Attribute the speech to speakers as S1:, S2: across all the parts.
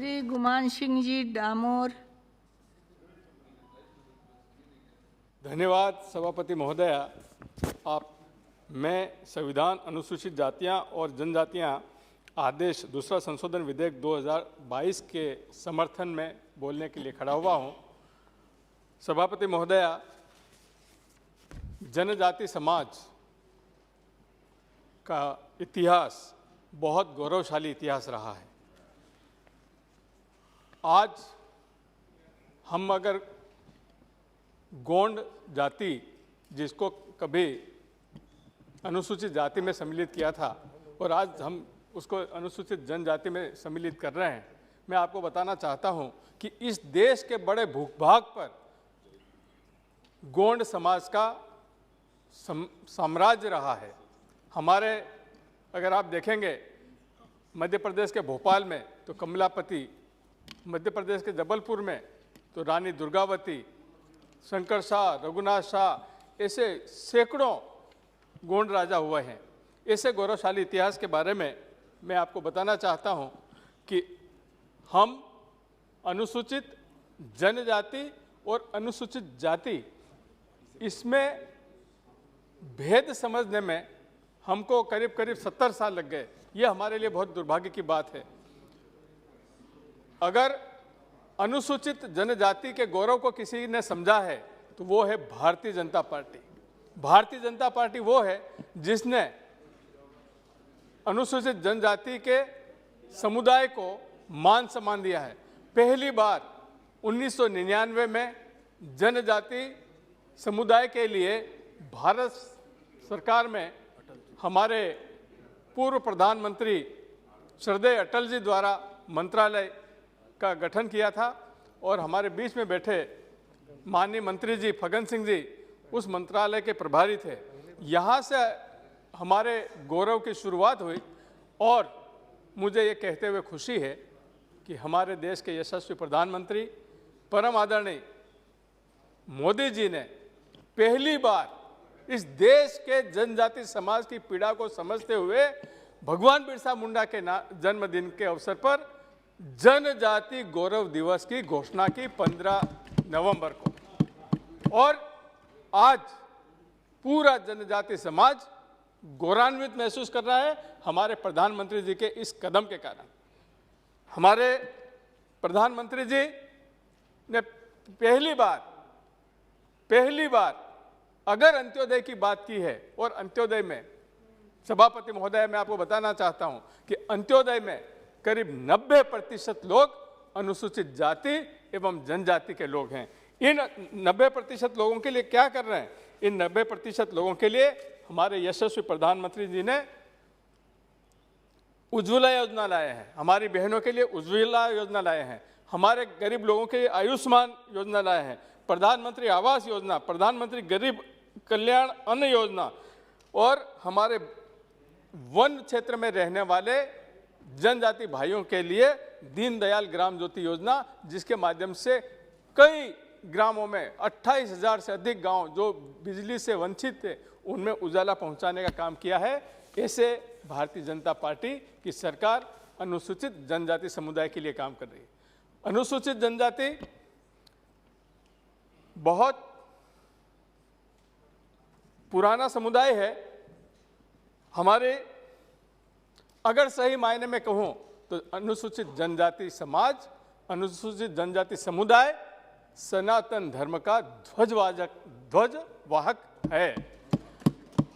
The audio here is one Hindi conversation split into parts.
S1: श्री गुमान सिंह जी डामोर।
S2: धन्यवाद सभापति महोदया। मैं संविधान अनुसूचित जातियां और जनजातियां आदेश दूसरा संशोधन विधेयक 2022 के समर्थन में बोलने के लिए खड़ा हुआ हूं। सभापति महोदया, जनजाति समाज का इतिहास बहुत गौरवशाली इतिहास रहा है। आज हम अगर गोंड जाति, जिसको कभी अनुसूचित जाति में सम्मिलित किया था और आज हम उसको अनुसूचित जनजाति में सम्मिलित कर रहे हैं, मैं आपको बताना चाहता हूं कि इस देश के बड़े भूभाग पर गोंड समाज का साम्राज्य रहा है। हमारे अगर आप देखेंगे मध्य प्रदेश के भोपाल में तो कमलापति, मध्य प्रदेश के जबलपुर में तो रानी दुर्गावती, शंकर शाह, रघुनाथ शाह, ऐसे सैकड़ों गोंड राजा हुए हैं। ऐसे गौरवशाली इतिहास के बारे में मैं आपको बताना चाहता हूं कि हम अनुसूचित जनजाति और अनुसूचित जाति, इसमें भेद समझने में हमको करीब करीब 70 साल लग गए। ये हमारे लिए बहुत दुर्भाग्य की बात है। अगर अनुसूचित जनजाति के गौरव को किसी ने समझा है तो वो है भारतीय जनता पार्टी। भारतीय जनता पार्टी वो है जिसने अनुसूचित जनजाति के समुदाय को मान सम्मान दिया है। पहली बार 1999 में जनजाति समुदाय के लिए भारत सरकार में हमारे पूर्व प्रधानमंत्री श्रद्धेय अटल जी द्वारा मंत्रालय का गठन किया था और हमारे बीच में बैठे माननीय मंत्री जी फग्गन सिंह जी उस मंत्रालय के प्रभारी थे। यहाँ से हमारे गौरव की शुरुआत हुई और मुझे ये कहते हुए खुशी है कि हमारे देश के यशस्वी प्रधानमंत्री परम आदरणीय मोदी जी ने पहली बार इस देश के जनजाति समाज की पीड़ा को समझते हुए भगवान बिरसा मुंडा के जन्मदिन के अवसर पर जनजाति गौरव दिवस की घोषणा की 15 नवंबर को। और आज पूरा जनजाति समाज गौरवान्वित महसूस कर रहा है हमारे प्रधानमंत्री जी के इस कदम के कारण। हमारे प्रधानमंत्री जी ने पहली बार अगर अंत्योदय की बात की है, और अंत्योदय में सभापति महोदय मैं आपको बताना चाहता हूं कि अंत्योदय में करीब 90% लोग अनुसूचित जाति एवं जनजाति के लोग हैं। इन 90% लोगों के लिए क्या कर रहे हैं? इन 90% लोगों के लिए हमारे यशस्वी प्रधानमंत्री जी ने उज्ज्वला योजना लाए हैं, हमारी बहनों के लिए उज्ज्वला योजना लाए हैं, हमारे गरीब लोगों के लिए आयुष्मान योजना लाए हैं, प्रधानमंत्री आवास योजना, प्रधानमंत्री गरीब कल्याण अन्न योजना, और हमारे वन क्षेत्र में रहने वाले जनजाति भाइयों के लिए दीनदयाल ग्राम ज्योति योजना, जिसके माध्यम से कई ग्रामों में 28,000 से अधिक गांव जो बिजली से वंचित थे उनमें उजाला पहुंचाने का काम किया है। ऐसे भारतीय जनता पार्टी की सरकार अनुसूचित जनजाति समुदाय के लिए काम कर रही है। अनुसूचित जनजाति बहुत पुराना समुदाय है। हमारे अगर सही मायने में कहूं तो अनुसूचित जनजाति समाज, अनुसूचित जनजाति समुदाय सनातन धर्म का ध्वजवाहक है।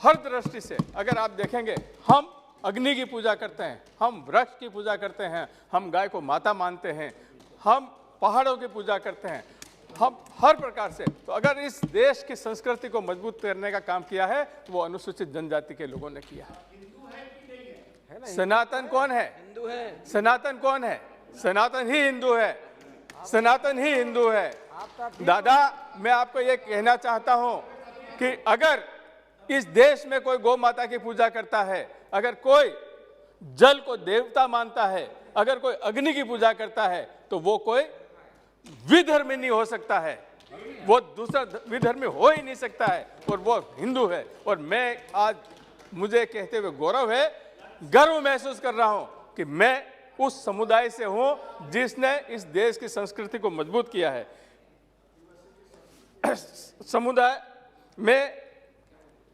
S2: हर दृष्टि से अगर आप देखेंगे, हम अग्नि की पूजा करते हैं, हम वृक्ष की पूजा करते हैं, हम गाय को माता मानते हैं, हम पहाड़ों की पूजा करते हैं, हम हर प्रकार से। तो अगर इस देश की संस्कृति को मजबूत करने का काम किया है वो अनुसूचित जनजाति के लोगों ने किया है। सनातन कौन है? हिंदू है। सनातन कौन है? सनातन ही हिंदू है। सनातन ही हिंदू है। दादा, मैं आपको ये कहना चाहता हूं कि अगर इस देश में कोई गौ माता की पूजा करता है, अगर कोई जल को देवता मानता है, अगर कोई अग्नि की पूजा करता है, तो वो कोई विधर्मी नहीं हो सकता है, वो दूसरा विधर्मी हो ही नहीं सकता है, और वो हिंदू है। और मैं आज, मुझे कहते हुए गौरव है, गर्व महसूस कर रहा हूं कि मैं उस समुदाय से हूं जिसने इस देश की संस्कृति को मजबूत किया है। समुदाय में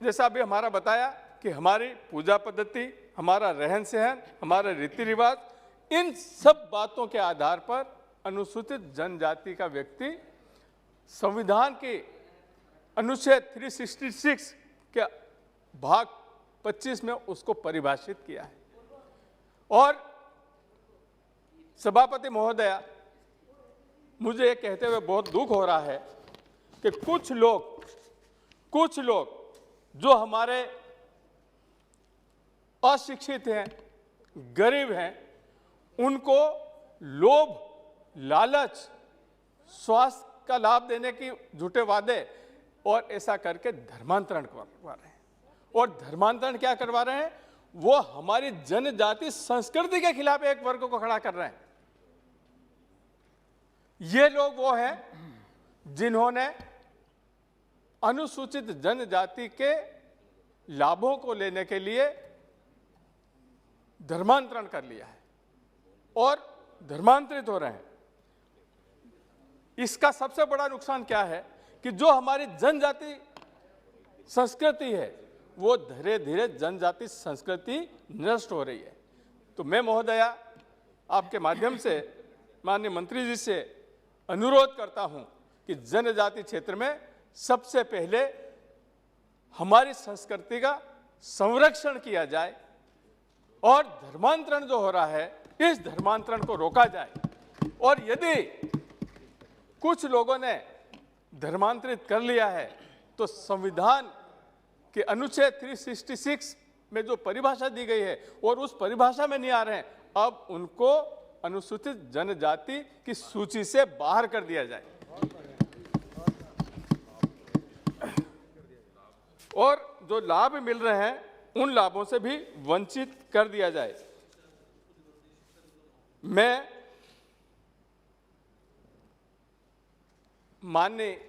S2: जैसा अभी हमारा बताया कि हमारी पूजा पद्धति, हमारा रहन सहन, हमारा रीति रिवाज, इन सब बातों के आधार पर अनुसूचित जनजाति का व्यक्ति संविधान के अनुच्छेद 366 के भाग 25 में उसको परिभाषित किया है। और सभापति महोदया, मुझे ये कहते हुए बहुत दुख हो रहा है कि कुछ लोग जो हमारे अशिक्षित हैं, गरीब हैं, उनको लोभ, लालच, स्वास्थ्य का लाभ देने की झूठे वादे और ऐसा करके धर्मांतरण करवा रहे हैं। और धर्मांतरण क्या करवा रहे हैं? वो हमारी जनजाति संस्कृति के खिलाफ एक वर्ग को खड़ा कर रहे हैं। ये लोग वो हैं जिन्होंने अनुसूचित जनजाति के लाभों को लेने के लिए धर्मांतरण कर लिया है और धर्मांतरित हो रहे हैं। इसका सबसे बड़ा नुकसान क्या है कि जो हमारी जनजाति संस्कृति है वो धीरे धीरे जनजाति संस्कृति नष्ट हो रही है। तो मैं महोदया आपके माध्यम से माननीय मंत्री जी से अनुरोध करता हूं कि जनजाति क्षेत्र में सबसे पहले हमारी संस्कृति का संरक्षण किया जाए और धर्मांतरण जो हो रहा है इस धर्मांतरण को रोका जाए। और यदि कुछ लोगों ने धर्मांतरित कर लिया है तो संविधान के अनुच्छेद 366 में जो परिभाषा दी गई है और उस परिभाषा में नहीं आ रहे हैं, अब उनको अनुसूचित जनजाति की सूची से बाहर कर दिया जाए और जो लाभ मिल रहे हैं उन लाभों से भी वंचित कर दिया जाए। मैं माननीय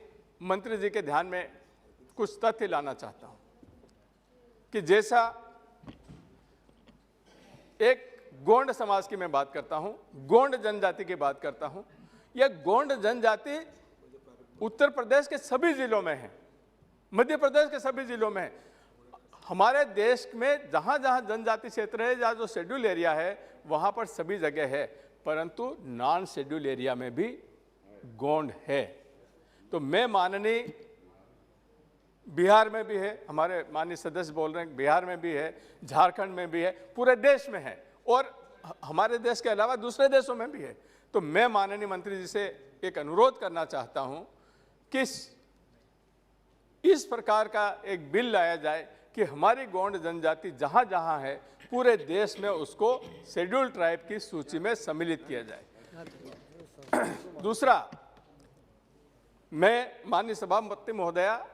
S2: मंत्री जी के ध्यान में कुछ तथ्य लाना चाहता हूं कि जैसा एक गोंड समाज की मैं बात करता हूं, गोंड जनजाति की बात करता हूं। यह गोंड जनजाति उत्तर प्रदेश के सभी जिलों में है, मध्य प्रदेश के सभी जिलों में है। हमारे देश में जहां जहां जनजाति क्षेत्र है या जो शेड्यूल एरिया है वहां पर सभी जगह है, परंतु नॉन शेड्यूल एरिया में भी गोंड है। तो मैं माननीय बिहार में भी है, हमारे माननीय सदस्य बोल रहे हैं बिहार में भी है, झारखंड में भी है, पूरे देश में है और हमारे देश के अलावा दूसरे देशों में भी है। तो मैं माननीय मंत्री जी से एक अनुरोध करना चाहता हूं कि इस प्रकार का एक बिल लाया जाए कि हमारी गोंड जनजाति जहां जहां है पूरे देश में उसको शेड्यूल ट्राइब की सूची में सम्मिलित किया जाए। दूसरा, मैं माननीय सभापति महोदया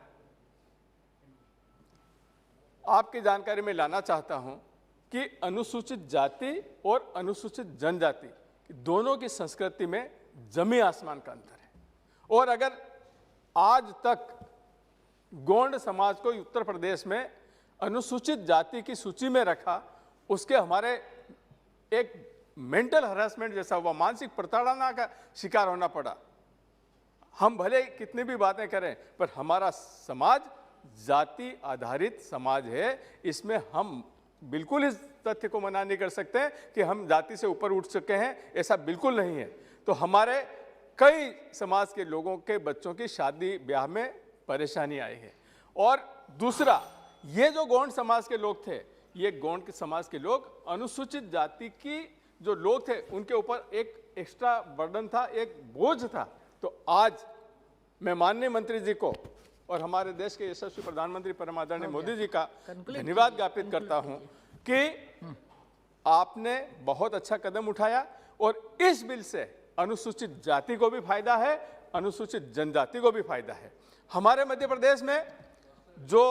S2: आपकी जानकारी में लाना चाहता हूं कि अनुसूचित जाति और अनुसूचित जनजाति दोनों की संस्कृति में जमीन आसमान का अंतर है। और अगर आज तक गोंड समाज को उत्तर प्रदेश में अनुसूचित जाति की सूची में रखा, उसके हमारे एक मेंटल हरासमेंट जैसा हुआ, मानसिक प्रताड़ना का शिकार होना पड़ा। हम भले कितनी भी बातें करें पर हमारा समाज जाति आधारित समाज है, इसमें हम बिल्कुल इस तथ्य को मना नहीं कर सकते कि हम जाति से ऊपर उठ चुके हैं, ऐसा बिल्कुल नहीं है। तो हमारे कई समाज के लोगों के बच्चों की शादी ब्याह में परेशानी आई है। और दूसरा, ये जो गोंड समाज के लोग थे, ये गोंड के समाज के लोग अनुसूचित जाति की जो लोग थे उनके ऊपर एक एक्स्ट्रा बर्डन था, एक बोझ था। तो आज मैं माननीय मंत्री जी को और हमारे देश के यशस्वी प्रधानमंत्री परम आदरणीय मोदी जी का धन्यवाद ज्ञापित करता हूं कि आपने बहुत अच्छा कदम उठाया और इस बिल से अनुसूचित जाति को भी फायदा है, अनुसूचित जनजाति को भी फायदा है। हमारे मध्य प्रदेश में जो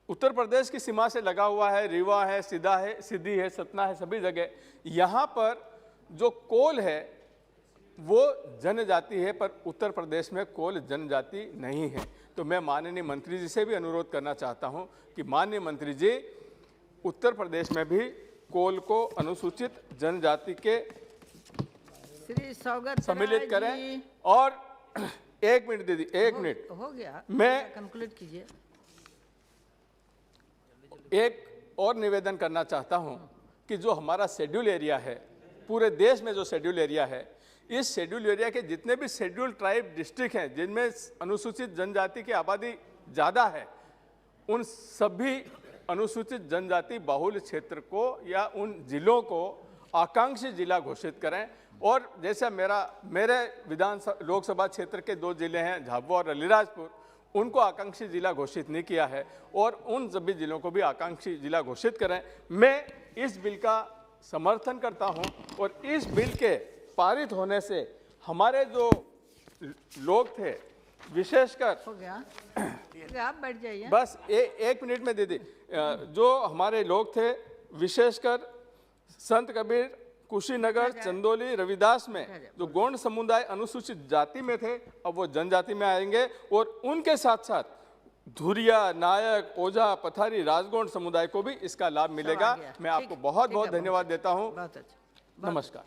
S2: उत्तर प्रदेश की सीमा से लगा हुआ है, रीवा है, सीधा है, सिद्धि है, सतना है, सभी जगह यहाँ पर जो कोल है वो जनजाति है, पर उत्तर प्रदेश में कोल जनजाति नहीं है। तो मैं माननीय मंत्री जी से भी अनुरोध करना चाहता हूं कि माननीय मंत्री जी उत्तर प्रदेश में भी कोल को अनुसूचित जनजाति के
S1: श्री सौगत
S2: सम्मिलित
S1: राय
S2: करें।
S1: जी,
S2: और 1 मिनट दीदी, 1 मिनट,
S1: हो गया,
S2: मैं
S1: कंक्लूड कीजिए।
S2: एक और निवेदन करना चाहता हूं कि जो हमारा शेड्यूल एरिया है, पूरे देश में जो शेड्यूल एरिया है, इस शेड्यूल एरिया के जितने भी शेड्यूल ट्राइब डिस्ट्रिक्ट हैं जिनमें अनुसूचित जनजाति की आबादी ज़्यादा है, उन सभी अनुसूचित जनजाति बाहुल्य क्षेत्र को या उन जिलों को आकांक्षी जिला घोषित करें। और जैसा मेरे लोकसभा क्षेत्र के 2 जिले हैं, झाबुआ और अलीराजपुर, उनको आकांक्षी जिला घोषित नहीं किया है, और उन सभी जिलों को भी आकांक्षी जिला घोषित करें। मैं इस बिल का समर्थन करता हूं, और इस बिल के पारित होने से हमारे जो लोग थे, विशेषकर
S1: हो गया, आप बैठ जाइए।
S2: बस 1 मिनट में दीदी, जो हमारे लोग थे, विशेषकर संत कबीर, कुशीनगर, चंदौली, रविदास में जो गौंड समुदाय अनुसूचित जाति में थे, अब वो जनजाति में आएंगे, और उनके साथ साथ धुरिया, नायक, ओझा, पथारी, राजगौंड समुदाय को भी इसका लाभ मिलेगा। मैं आपको बहुत बहुत धन्यवाद देता हूँ।
S1: बहुत अच्छा।
S2: नमस्कार।